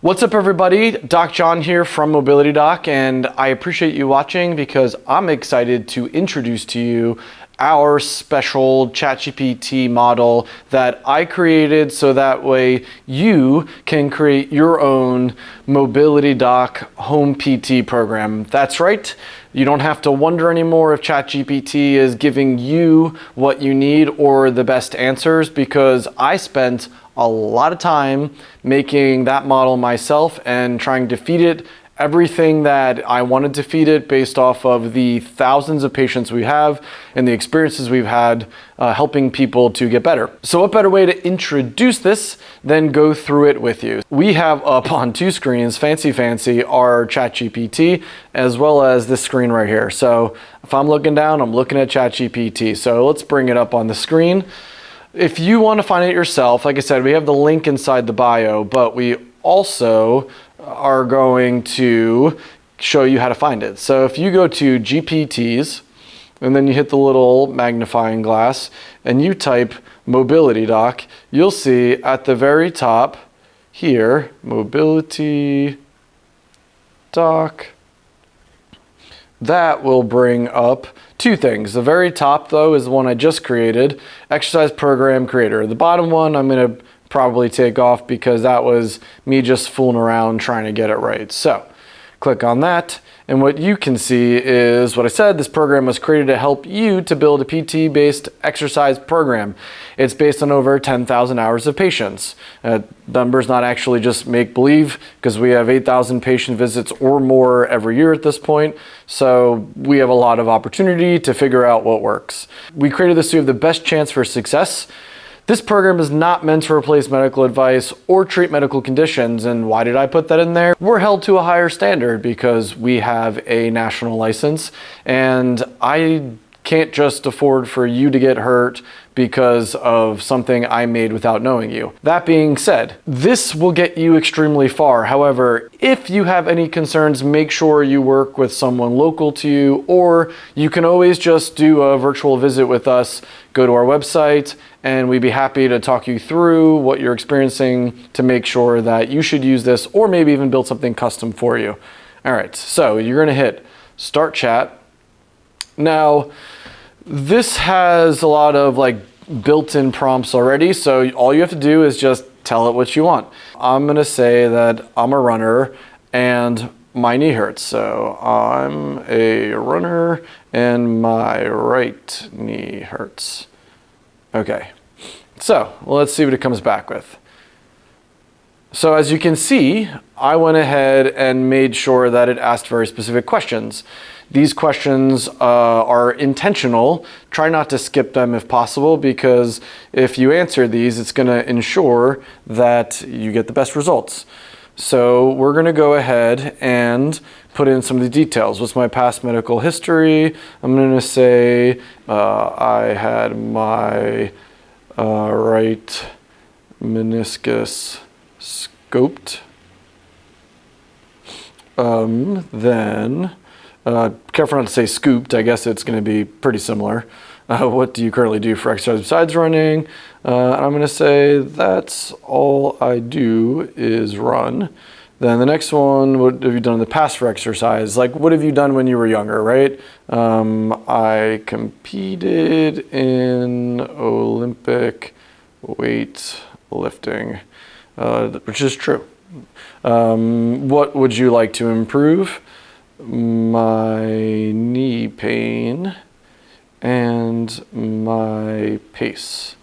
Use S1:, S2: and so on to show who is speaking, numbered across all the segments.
S1: What's up everybody, Doc John here from Mobility Doc, and I appreciate you watching because I'm excited to introduce to you our special ChatGPT model that I created so that way you can create your own Mobility Doc home PT program. That's right. You don't have to wonder anymore if ChatGPT is giving you what you need or the best answers, because I spent a lot of time making that model myself and trying to feed it everything that I wanted to feed it based off of the thousands of patients we have and the experiences we've had helping people to get better. So what better way to introduce this than go through it with you? We have up on two screens, fancy, our ChatGPT, as well as this screen right here. So if I'm looking down, I'm looking at ChatGPT. So let's bring it up on the screen. If you want to find it yourself, like I said, we have the link inside the bio, but we also are going to show you how to find it. So if you go to GPTs and then you hit the little magnifying glass and you type Mobility Doc, you'll see at the very top here, Mobility Doc. That will bring up two things. The very top though is the one I just created, Exercise Program Creator. The bottom one I'm going to probably take off because that was me just fooling around trying to get it right. So click on that, and what you can see is what I said. This program was created to help you to build a PT based exercise program. It's based on over 10,000 hours of patients. Numbers not actually just make believe, because we have 8,000 patient visits or more every year at this point. So we have a lot of opportunity to figure out what works. We created this to have the best chance for success. This program is not meant to replace medical advice or treat medical conditions. And why did I put that in there? We're held to a higher standard because we have a national license, and I can't just afford for you to get hurt because of something I made without knowing you. That being said, this will get you extremely far. However, if you have any concerns, make sure you work with someone local to you, or you can always just do a virtual visit with us. Go to our website and we'd be happy to talk you through what you're experiencing to make sure that you should use this, or maybe even build something custom for you. All right, so you're gonna hit Start Chat. Now, this has a lot of built-in prompts already, so all you have to do is just tell it what you want. I'm gonna say that I'm a runner and my knee hurts. So I'm a runner and my right knee hurts. Okay, so let's see what it comes back with. So as you can see, I went ahead and made sure that it asked very specific questions. These questions are intentional. Try not to skip them if possible, because if you answer these, it's gonna ensure that you get the best results. So we're gonna go ahead and put in some of the details. What's my past medical history? I'm gonna say I had my right meniscus scoped. Then, careful not to say scooped. I guess it's gonna be pretty similar. What do you currently do for exercise besides running? I'm gonna say that's all I do is run. Then the next one, what have you done in the past for exercise? Like, what have you done when you were younger, right? I competed in Olympic weightlifting, which is true. What would you like to improve? My knee pain and my pace.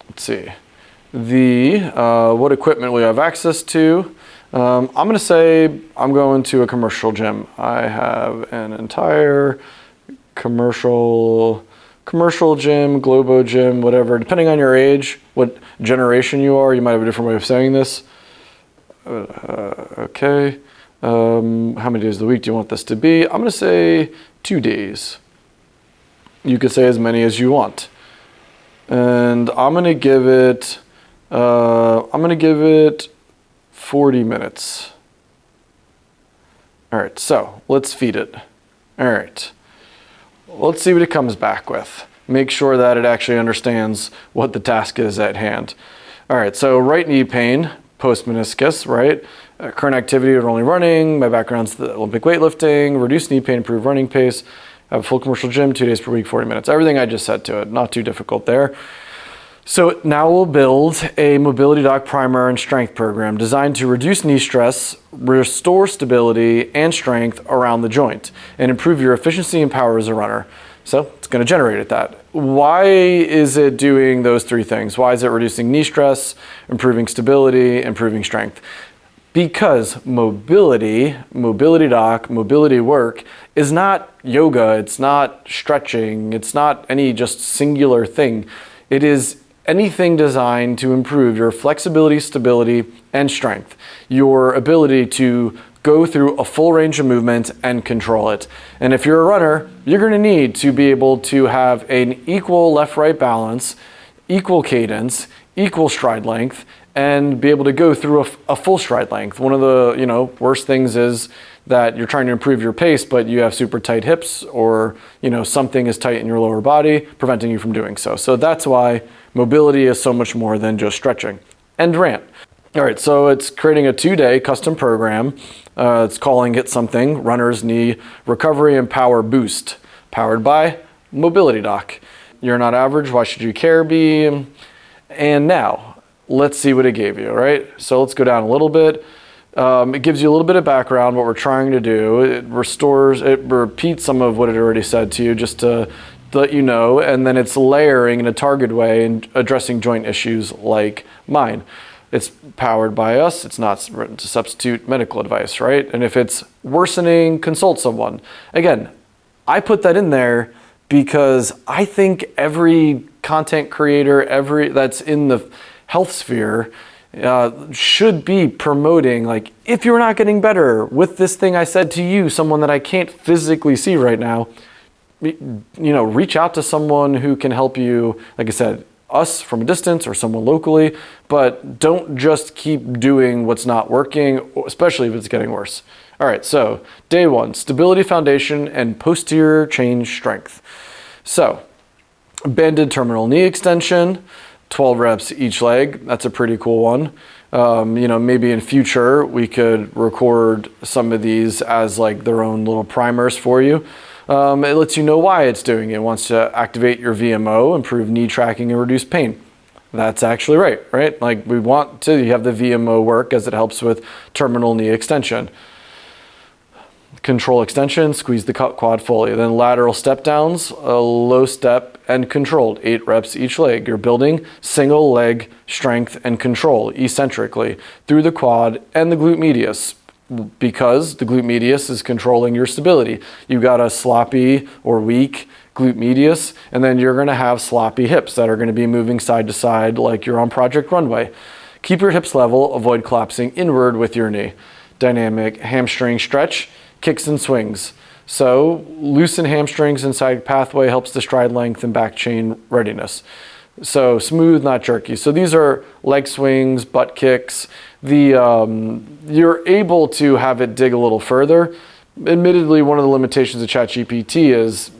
S1: Let's see. What equipment will you have access to? I'm gonna say I'm going to a commercial gym. I have an entire commercial gym, Globo gym, whatever. Depending on your age, what generation you are, you might have a different way of saying this. Okay. How many days of the week do you want this to be? I'm gonna say 2 days. You could say as many as you want. And I'm gonna give it 40 minutes. All right, so let's feed it. All right, let's see what it comes back with. Make sure that it actually understands what the task is at hand. All right, so right knee pain, post meniscus, right? Current activity of only running. My background's the Olympic weightlifting, reduce knee pain, improve running pace. I have a full commercial gym, 2 days per week, 40 minutes. Everything I just said to it, not too difficult there. So now we'll build a mobility doc primer and strength program designed to reduce knee stress, restore stability and strength around the joint, and improve your efficiency and power as a runner. So it's going to generate at that. Why is it doing those 3 things? Why is it reducing knee stress, improving stability, improving strength? Because mobility doc, mobility work is not yoga, it's not stretching, it's not any just singular thing. It is anything designed to improve your flexibility, stability, and strength. Your ability to go through a full range of movement and control it. And if you're a runner, you're going to need to be able to have an equal left-right balance, equal cadence, equal stride length, and be able to go through a full stride length. One of the worst things is that you're trying to improve your pace, but you have super tight hips, or something is tight in your lower body, preventing you from doing so. So that's why mobility is so much more than just stretching. And rant. All right, so it's creating a 2-day custom program. It's calling it something, Runner's Knee Recovery and Power Boost, powered by Mobility Doc. You're not average, why should you care be? And now, let's see what it gave you, right? So let's go down a little bit. It gives you a little bit of background, what we're trying to do. It repeats some of what it already said to you just to let you know, and then it's layering in a targeted way and addressing joint issues like mine. It's powered by us. It's not written to substitute medical advice, right? And if it's worsening, consult someone. Again, I put that in there because I think every content creator, that's in the health sphere, should be promoting, like, if you're not getting better with this thing I said to you, someone that I can't physically see right now, reach out to someone who can help you, like I said, us from a distance or someone locally, but don't just keep doing what's not working, especially if it's getting worse. All right, so day 1, stability foundation and posterior chain strength. So banded terminal knee extension, 12 reps each leg. That's a pretty cool one. Maybe in future we could record some of these as like their own little primers for you. It lets you know why it's doing it. It wants to activate your VMO, improve knee tracking, and reduce pain. That's actually right? Like, we want to have the VMO work as it helps with terminal knee extension. Control extension, squeeze the quad fully. Then lateral step downs, a low step and controlled, 8 reps each leg. You're building single leg strength and control eccentrically through the quad and the glute medius, because the glute medius is controlling your stability. You got a sloppy or weak glute medius, and then you're gonna have sloppy hips that are gonna be moving side to side like you're on Project Runway. Keep your hips level, avoid collapsing inward with your knee. Dynamic hamstring stretch, kicks and swings. So loosen hamstrings inside pathway helps the stride length and back chain readiness. So smooth, not jerky. So these are leg swings, butt kicks. You're able to have it dig a little further. Admittedly, one of the limitations of ChatGPT is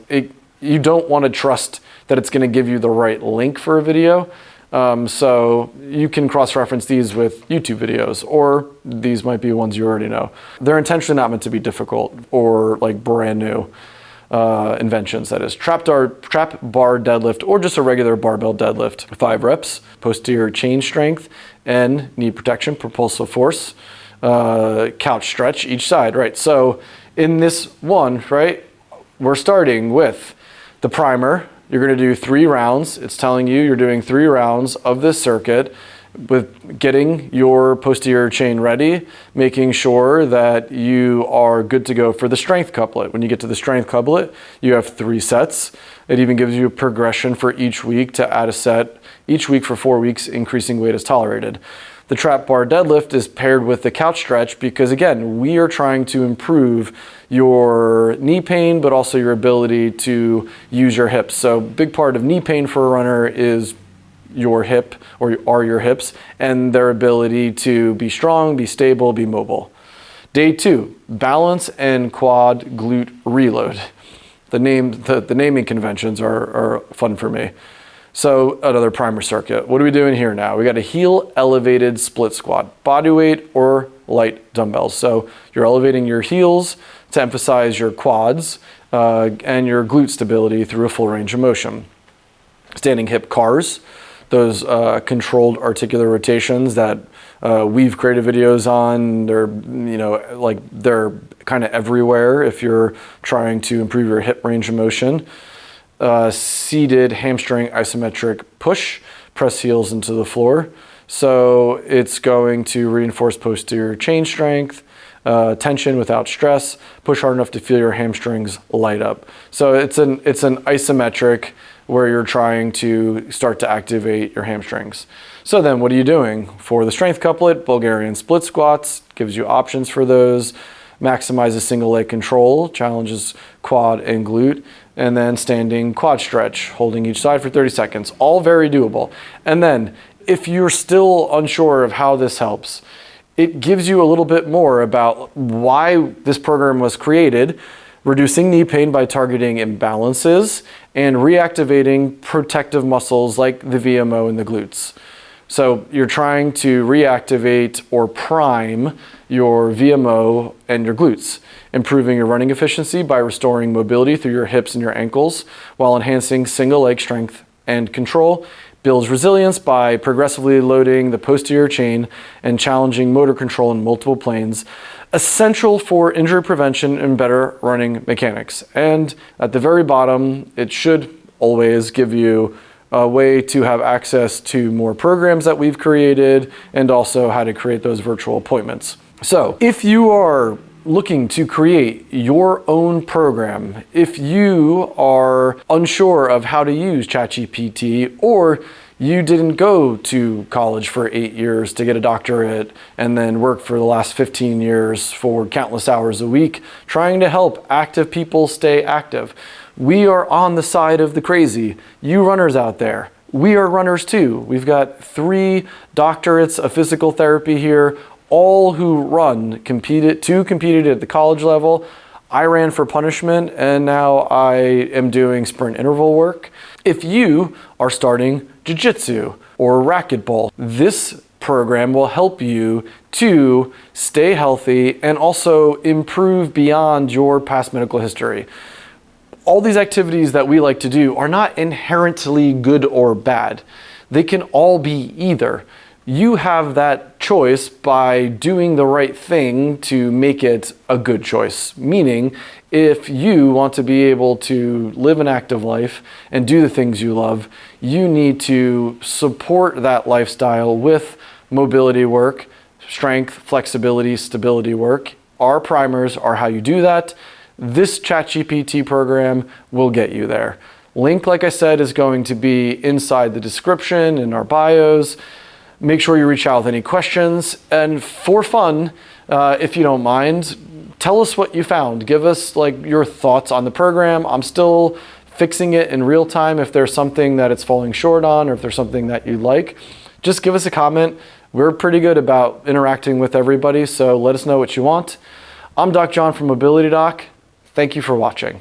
S1: you don't want to trust that it's going to give you the right link for a video. So you can cross-reference these with YouTube videos, or these might be ones you already know. They're intentionally not meant to be difficult or like brand new inventions. That is trap bar deadlift, or just a regular barbell deadlift. 5 reps, posterior chain strength and knee protection, propulsive force, couch stretch each side, right? So in this one, right, we're starting with the primer. You're going to do 3 rounds. It's telling you you're doing 3 rounds of this circuit with getting your posterior chain ready, making sure that you are good to go for the strength couplet. When you get to the strength couplet, you have 3 sets. It even gives you a progression for each week to add a set each week for 4 weeks, increasing weight as tolerated. The trap bar deadlift is paired with the couch stretch because, again, we are trying to improve your knee pain, but also your ability to use your hips. So big part of knee pain for a runner is your hip, or are your hips, and their ability to be strong, be stable, be mobile. Day 2, balance and quad glute reload. The naming conventions are fun for me. So another primer circuit. What are we doing here now? We got a heel elevated split squat, body weight or light dumbbells. So you're elevating your heels to emphasize your quads and your glute stability through a full range of motion. Standing hip cars, those controlled articular rotations that we've created videos on. They're, they're kind of everywhere if you're trying to improve your hip range of motion. Seated hamstring isometric push, press heels into the floor. So it's going to reinforce posterior chain strength, tension without stress, push hard enough to feel your hamstrings light up. So it's an isometric where you're trying to start to activate your hamstrings. So then what are you doing? For the strength couplet, Bulgarian split squats gives you options for those. Maximizes single leg control, challenges quad and glute, and then standing quad stretch, holding each side for 30 seconds. All very doable. And then if you're still unsure of how this helps, it gives you a little bit more about why this program was created, reducing knee pain by targeting imbalances and reactivating protective muscles like the VMO and the glutes. So you're trying to reactivate or prime your VMO and your glutes, improving your running efficiency by restoring mobility through your hips and your ankles while enhancing single leg strength and control, builds resilience by progressively loading the posterior chain and challenging motor control in multiple planes, essential for injury prevention and better running mechanics. And at the very bottom, it should always give you a way to have access to more programs that we've created and also how to create those virtual appointments. So if you are looking to create your own program, if you are unsure of how to use ChatGPT, or you didn't go to college for 8 years to get a doctorate and then work for the last 15 years for countless hours a week trying to help active people stay active, we are on the side of the crazy. You runners out there, we are runners too. We've got 3 doctorates of physical therapy here, all who run competed at the college level. I ran for punishment and now I am doing sprint interval work. If you are starting jiu-jitsu or racquetball, this program will help you to stay healthy and also improve beyond your past medical history. All these activities that we like to do are not inherently good or bad. They can all be either. You have that choice by doing the right thing to make it a good choice. Meaning, if you want to be able to live an active life and do the things you love, you need to support that lifestyle with mobility work, strength, flexibility, stability work. Our primers are how you do that. This ChatGPT program will get you there. Link, like I said, is going to be inside the description in our bios. Make sure you reach out with any questions, and for fun, if you don't mind, tell us what you found. Give us your thoughts on the program. I'm still fixing it in real time if there's something that it's falling short on or if there's something that you like. Just give us a comment. We're pretty good about interacting with everybody, so let us know what you want. I'm Doc John from Mobility Doc. Thank you for watching.